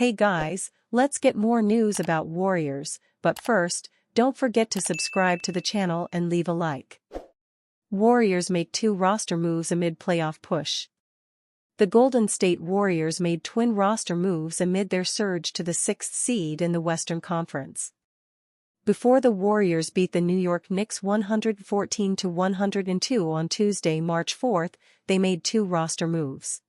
Hey guys, let's get more news about Warriors, but first, don't forget to subscribe to the channel and leave a like. Warriors make two roster moves amid playoff push. The Golden State Warriors made twin roster moves amid their surge to the 6th seed in the Western Conference. Before the Warriors beat the New York Knicks 114-102 on Tuesday, March 4, they made two roster moves.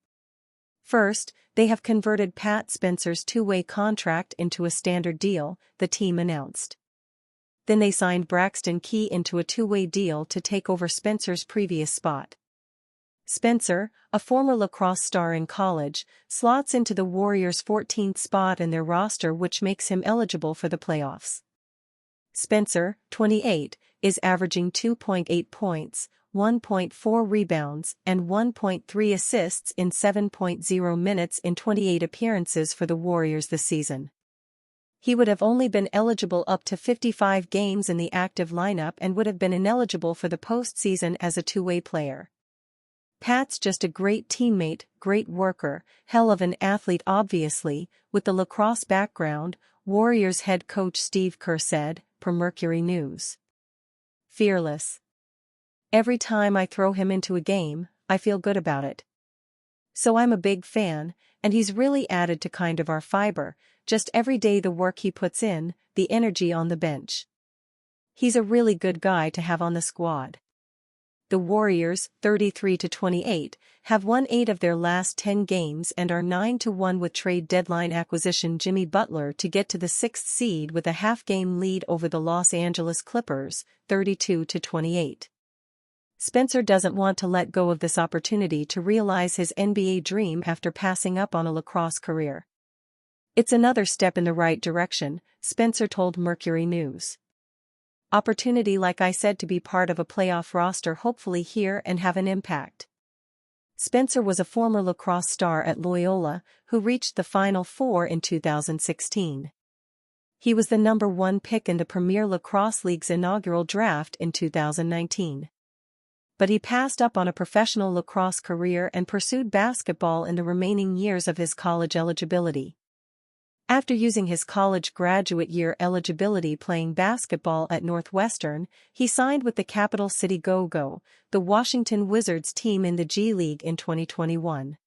First, they have converted Pat Spencer's two-way contract into a standard deal, the team announced. Then they signed Braxton Key into a two-way deal to take over Spencer's previous spot. Spencer, a former lacrosse star in college, slots into the Warriors' 14th spot in their roster, which makes him eligible for the playoffs. Spencer, 28, is averaging 2.8 points, 1.4 rebounds, and 1.3 assists in 7.0 minutes in 28 appearances for the Warriors this season. He would have only been eligible up to 55 games in the active lineup and would have been ineligible for the postseason as a two-way player. Pat's just a great teammate, great worker, hell of an athlete obviously, with the lacrosse background, Warriors head coach Steve Kerr said, per Mercury News. Fearless. Every time I throw him into a game, I feel good about it. So I'm a big fan, and he's really added to kind of our fiber, just every day the work he puts in, the energy on the bench. He's a really good guy to have on the squad. The Warriors, 33-28, have won 8 of their last 10 games and are 9-1 with trade deadline acquisition Jimmy Butler to get to the 6th seed with a half-game lead over the Los Angeles Clippers, 32-28. Spencer doesn't want to let go of this opportunity to realize his NBA dream after passing up on a lacrosse career. It's another step in the right direction, Spencer told Mercury News. Opportunity, like I said, to be part of a playoff roster, hopefully here and have an impact. Spencer was a former lacrosse star at Loyola, who reached the Final Four in 2016. He was the number 1 pick in the Premier Lacrosse League's inaugural draft in 2019. But he passed up on a professional lacrosse career and pursued basketball in the remaining years of his college eligibility. After using his college graduate year eligibility playing basketball at Northwestern, he signed with the Capital City Go-Go, the Washington Wizards team in the G League in 2021.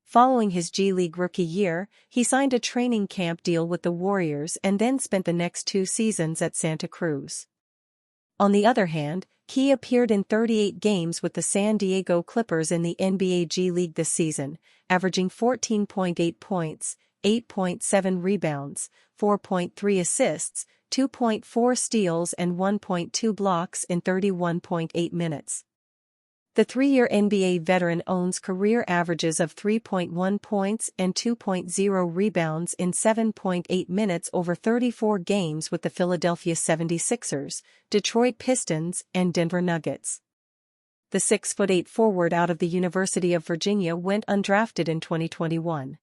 Following his G League rookie year, he signed a training camp deal with the Warriors and then spent the next 2 seasons at Santa Cruz. On the other hand, Key appeared in 38 games with the San Diego Clippers in the NBA G League this season, averaging 14.8 points, 8.7 rebounds, 4.3 assists, 2.4 steals and 1.2 blocks in 31.8 minutes. The 3-year NBA veteran owns career averages of 3.1 points and 2.0 rebounds in 7.8 minutes over 34 games with the Philadelphia 76ers, Detroit Pistons, and Denver Nuggets. The 6'8" forward out of the University of Virginia went undrafted in 2021.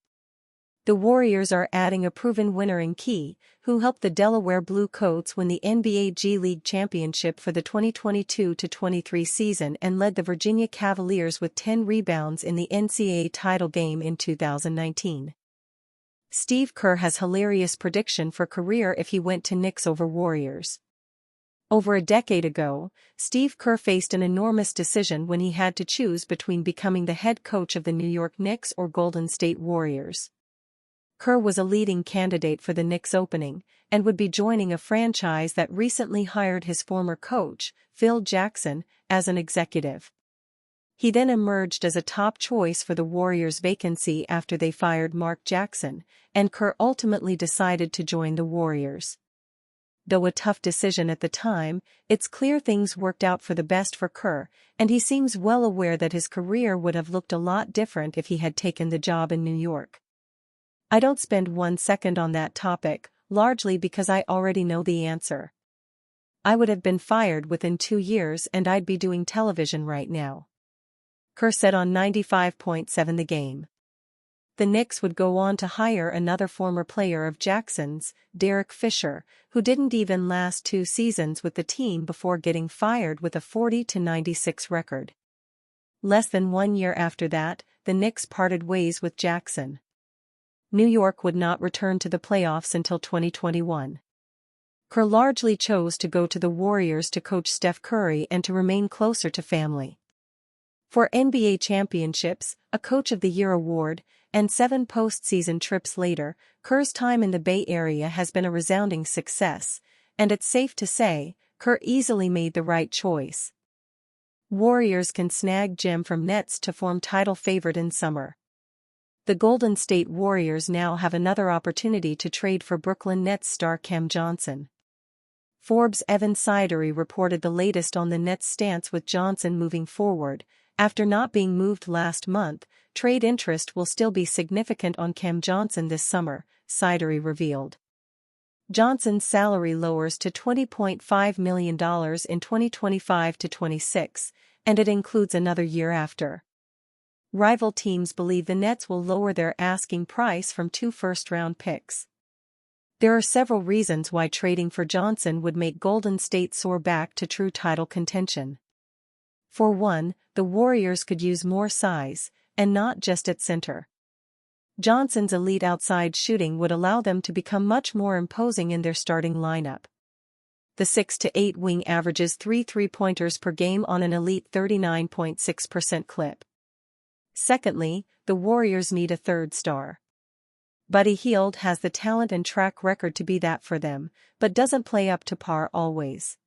The Warriors are adding a proven winner in Key, who helped the Delaware Blue Coats win the NBA G League championship for the 2022-23 season and led the Virginia Cavaliers with 10 rebounds in the NCAA title game in 2019. Steve Kerr has hilarious prediction for career if he went to Knicks over Warriors. Over a decade ago, Steve Kerr faced an enormous decision when he had to choose between becoming the head coach of the New York Knicks or Golden State Warriors. Kerr was a leading candidate for the Knicks opening, and would be joining a franchise that recently hired his former coach, Phil Jackson, as an executive. He then emerged as a top choice for the Warriors' vacancy after they fired Mark Jackson, and Kerr ultimately decided to join the Warriors. Though a tough decision at the time, it's clear things worked out for the best for Kerr, and he seems well aware that his career would have looked a lot different if he had taken the job in New York. I don't spend 1 second on that topic, largely because I already know the answer. I would have been fired within 2 years and I'd be doing television right now. Kerr said on 95.7 The Game. The Knicks would go on to hire another former player of Jackson's, Derek Fisher, who didn't even last 2 seasons with the team before getting fired with a 40-96 record. Less than 1 year after that, the Knicks parted ways with Jackson. New York would not return to the playoffs until 2021. Kerr largely chose to go to the Warriors to coach Steph Curry and to remain closer to family. For NBA championships, a Coach of the Year award, and 7 postseason trips later, Kerr's time in the Bay Area has been a resounding success, and it's safe to say, Kerr easily made the right choice. Warriors can snag gem from Nets to form title favorite in summer. The Golden State Warriors now have another opportunity to trade for Brooklyn Nets star Cam Johnson. Forbes' Evan Sidery reported the latest on the Nets' stance with Johnson moving forward. After not being moved last month, trade interest will still be significant on Cam Johnson this summer, Sidery revealed. Johnson's salary lowers to $20.5 million in 2025-26, and it includes another year after. Rival teams believe the Nets will lower their asking price from 2 first-round picks. There are several reasons why trading for Johnson would make Golden State soar back to true title contention. For one, the Warriors could use more size, and not just at center. Johnson's elite outside shooting would allow them to become much more imposing in their starting lineup. The 6'8" wing averages 3 three-pointers per game on an elite 39.6% clip. Secondly, the Warriors need a third star. Buddy Hield has the talent and track record to be that for them, but doesn't play up to par always.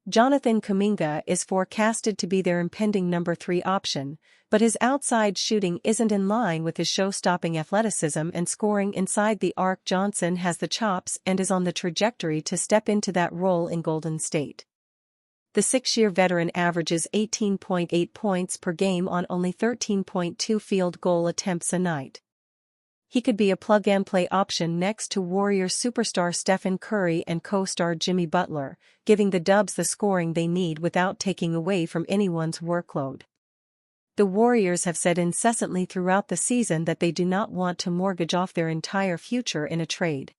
Jonathan Kuminga is forecasted to be their impending number 3 option, but his outside shooting isn't in line with his show-stopping athleticism and scoring inside the arc. Johnson has the chops and is on the trajectory to step into that role in Golden State. The 6-year veteran averages 18.8 points per game on only 13.2 field goal attempts a night. He could be a plug-and-play option next to Warriors superstar Stephen Curry and co-star Jimmy Butler, giving the Dubs the scoring they need without taking away from anyone's workload. The Warriors have said incessantly throughout the season that they do not want to mortgage off their entire future in a trade.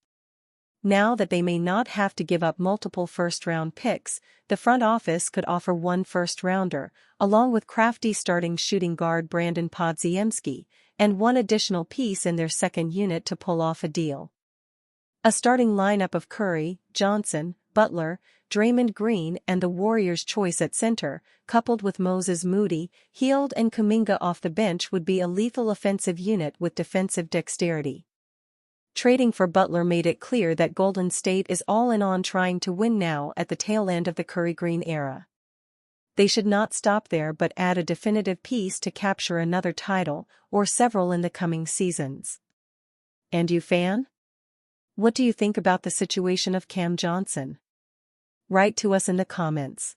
Now that they may not have to give up multiple first-round picks, the front office could offer 1 first-rounder, along with crafty starting shooting guard Brandon Podziemski, and 1 additional piece in their second unit to pull off a deal. A starting lineup of Curry, Johnson, Butler, Draymond Green and the Warriors' choice at center, coupled with Moses Moody, Hield and Kuminga off the bench would be a lethal offensive unit with defensive dexterity. Trading for Butler made it clear that Golden State is all in on trying to win now at the tail end of the Curry-Green era. They should not stop there but add a definitive piece to capture another title, or several in the coming seasons. And you, fan? What do you think about the situation of Cam Johnson? Write to us in the comments.